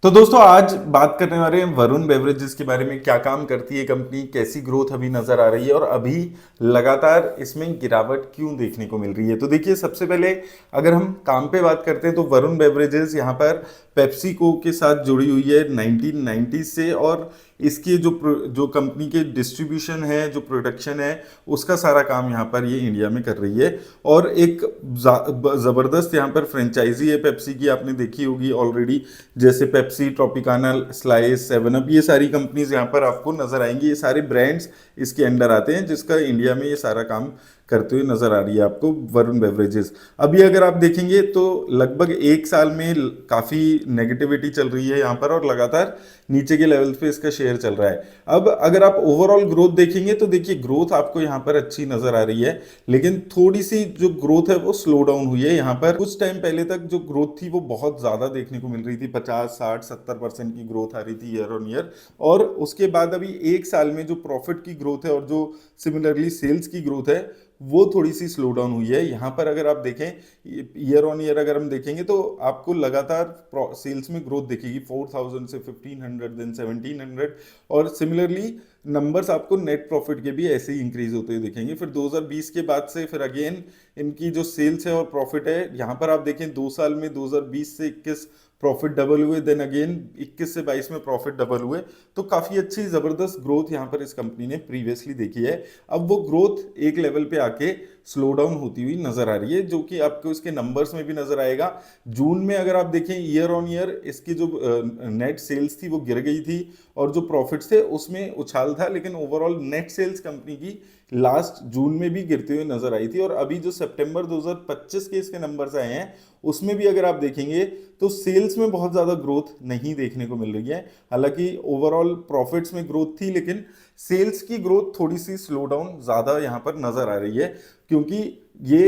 तो दोस्तों आज बात करने वाले हैं वरुण बेवरेजेस के बारे में। क्या काम करती है कंपनी, कैसी ग्रोथ अभी नजर आ रही है और अभी लगातार इसमें गिरावट क्यों देखने को मिल रही है। तो देखिए, सबसे पहले अगर हम काम पे बात करते हैं तो वरुण बेवरेजेस यहाँ पर पेप्सिको के साथ जुड़ी हुई है 1990 से, और इसके जो कंपनी के डिस्ट्रीब्यूशन है, जो प्रोडक्शन है, उसका सारा काम यहाँ पर ये इंडिया में कर रही है। और एक ज़बरदस्त यहाँ पर फ्रेंचाइजी है पेप्सी की, आपने देखी होगी ऑलरेडी, जैसे Pepsi, Tropicana, slice, seven up, ये सारी कंपनीज यहाँ पर आपको नजर आएंगी। ये सारे ब्रांड्स इसके अंडर आते हैं, जिसका इंडिया में ये सारा काम करते हुए नजर आ रही है आपको वरुण बेवरेजेस। अभी अगर आप देखेंगे तो लगभग एक साल में काफी नेगेटिविटी चल रही है यहाँ पर, और लगातार नीचे के लेवल पे इसका शेयर चल रहा है। अब अगर आप ओवरऑल ग्रोथ देखेंगे तो देखिए, ग्रोथ आपको यहाँ पर अच्छी नजर आ रही है, लेकिन थोड़ी सी जो ग्रोथ है वो स्लो डाउन हुई है। यहाँ पर कुछ टाइम पहले तक जो ग्रोथ थी वो बहुत ज्यादा देखने को मिल रही थी, 50, 60, 70% की ग्रोथ आ रही थी ईयर ऑन ईयर। और उसके बाद अभी एक साल में जो प्रॉफिट की ग्रोथ है और जो सिमिलरली सेल्स की ग्रोथ है वो थोड़ी सी स्लो डाउन हुई है। यहाँ पर अगर आप देखें ईयर ऑन ईयर अगर हम देखेंगे तो आपको लगातार सेल्स में ग्रोथ दिखेगी, 4000 से 1500, देन 1700, और सिमिलरली नंबर्स आपको नेट प्रॉफिट के भी ऐसे ही इंक्रीज होते हुए दिखेंगे। फिर 2020 के बाद से फिर अगेन इनकी जो सेल्स है और प्रॉफिट है, यहाँ पर आप देखें 2 साल में 2020 से 21 प्रॉफिट डबल हुए, देन अगेन 21 से 22 में प्रॉफिट डबल हुए। तो काफी अच्छी जबरदस्त ग्रोथ यहाँ पर इस कंपनी ने प्रीवियसली देखी है। अब वो ग्रोथ एक लेवल पे आके स्लो डाउन होती हुई नजर आ रही है, जो कि आपको इसके नंबर्स में भी नजर आएगा। जून में अगर आप देखें ईयर ऑन ईयर इसकी जो नेट सेल्स थी वो गिर गई थी, और जो प्रॉफिट्स थे उसमें उछाल था, लेकिन ओवरऑल नेट सेल्स कंपनी की लास्ट जून में भी गिरते हुए नजर आई थी। और अभी जो सितंबर 2025 के इसके नंबर्स आए हैं उसमें भी अगर आप देखेंगे तो सेल्स में बहुत ज्यादा ग्रोथ नहीं देखने को मिल रही है। हालांकि ओवरऑल प्रॉफिट्स में ग्रोथ थी, लेकिन सेल्स की ग्रोथ थोड़ी सी स्लो डाउन ज्यादा यहां पर नजर आ रही है, क्योंकि ये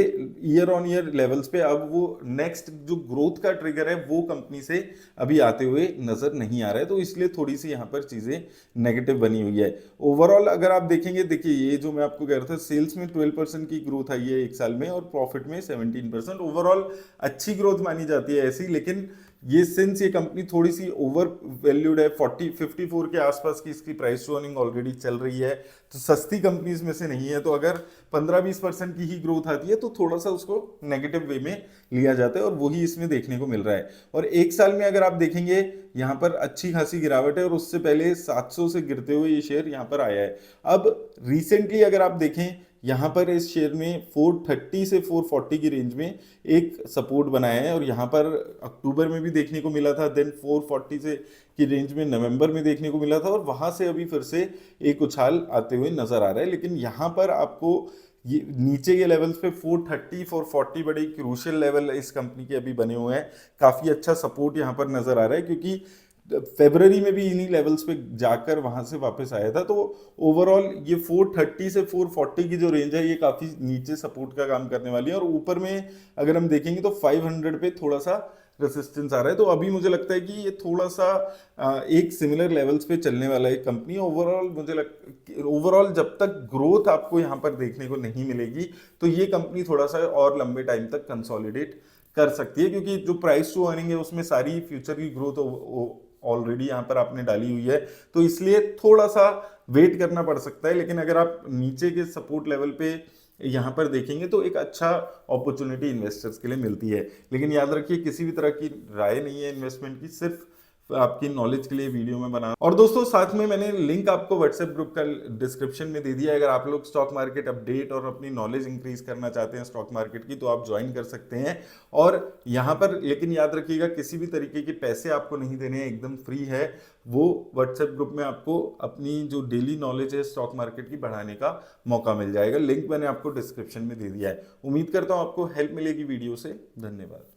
ईयर ऑन ईयर लेवल्स पे अब वो नेक्स्ट जो ग्रोथ का ट्रिगर है वो कंपनी से अभी आते हुए नजर नहीं आ रहा है। तो इसलिए थोड़ी सी यहाँ पर चीजें नेगेटिव बनी हुई है। ओवरऑल अगर आप देखेंगे, देखिए ये जो मैं आपको कह रहा था, सेल्स में 12% की ग्रोथ आई है एक साल में, और प्रॉफिट में 17%। ओवरऑल अच्छी ग्रोथ मानी जाती है ऐसी, लेकिन ये सिंस ये कंपनी थोड़ी सी ओवर वैल्यूड है, 54 के आसपास की इसकी प्राइस टू अर्निंग ऑलरेडी चल रही है, तो सस्ती कंपनीज में से नहीं है। तो अगर 15-20% की ही ग्रोथ आती है तो थोड़ा सा उसको नेगेटिव वे में लिया जाता है, और वही इसमें देखने को मिल रहा है। और एक साल में अगर आप देखेंगे यहाँ पर अच्छी खासी गिरावट है, और उससे पहले 700 से गिरते हुए ये शेयर यहाँ पर आया है। अब रिसेंटली अगर आप देखें, यहाँ पर इस शेयर में 430 से 440 की रेंज में एक सपोर्ट बनाया है, और यहाँ पर अक्टूबर में भी देखने को मिला था, देन 440 से की रेंज में नवंबर में देखने को मिला था, और वहां से अभी फिर से एक उछाल आते हुए नजर आ रहा है। लेकिन यहाँ पर आपको ये नीचे के लेवल्स पे 430 440 बड़े क्रूशियल लेवल इस कंपनी के अभी बने हुए हैं। काफी अच्छा सपोर्ट यहाँ पर नजर आ रहा है, क्योंकि फेब्रवरी में भी इन्हीं लेवल्स पे जाकर वहां से वापस आया था। तो ओवरऑल ये 430 से 440 की जो रेंज है ये काफी नीचे सपोर्ट का काम करने वाली है, और ऊपर में अगर हम देखेंगे तो 500 पे थोड़ा सा रेसिस्टेंस आ रहा है। तो अभी मुझे लगता है कि ये थोड़ा सा एक सिमिलर लेवल्स पे चलने वाला है कंपनी। ओवरऑल जब तक ग्रोथ आपको यहाँ पर देखने को नहीं मिलेगी तो ये कंपनी थोड़ा सा और लंबे टाइम तक कंसोलिडेट कर सकती है, क्योंकि जो प्राइस टू अर्निंग है उसमें सारी फ्यूचर की ग्रोथ ऑलरेडी यहाँ पर आपने डाली हुई है। तो इसलिए थोड़ा सा वेट करना पड़ सकता है। लेकिन अगर आप नीचे के सपोर्ट लेवल पे यहाँ पर देखेंगे तो एक अच्छा अपॉर्चुनिटी इन्वेस्टर्स के लिए मिलती है। लेकिन याद रखिए, किसी भी तरह की राय नहीं है इन्वेस्टमेंट की, सिर्फ आपकी नॉलेज के लिए वीडियो में बना। और दोस्तों साथ में मैंने लिंक आपको व्हाट्सएप ग्रुप का डिस्क्रिप्शन में दे दिया है। अगर आप लोग स्टॉक मार्केट अपडेट और अपनी नॉलेज इंक्रीज करना चाहते हैं स्टॉक मार्केट की, तो आप ज्वाइन कर सकते हैं। और यहाँ पर लेकिन याद रखिएगा, किसी भी तरीके के पैसे आपको नहीं देने हैं, एकदम फ्री है। वो व्हाट्सएप ग्रुप में आपको अपनी जो डेली नॉलेज है स्टॉक मार्केट की बढ़ाने का मौका मिल जाएगा। लिंक मैंने आपको डिस्क्रिप्शन में दे दिया है। उम्मीद करता हूँ आपको हेल्प मिलेगी वीडियो से। धन्यवाद।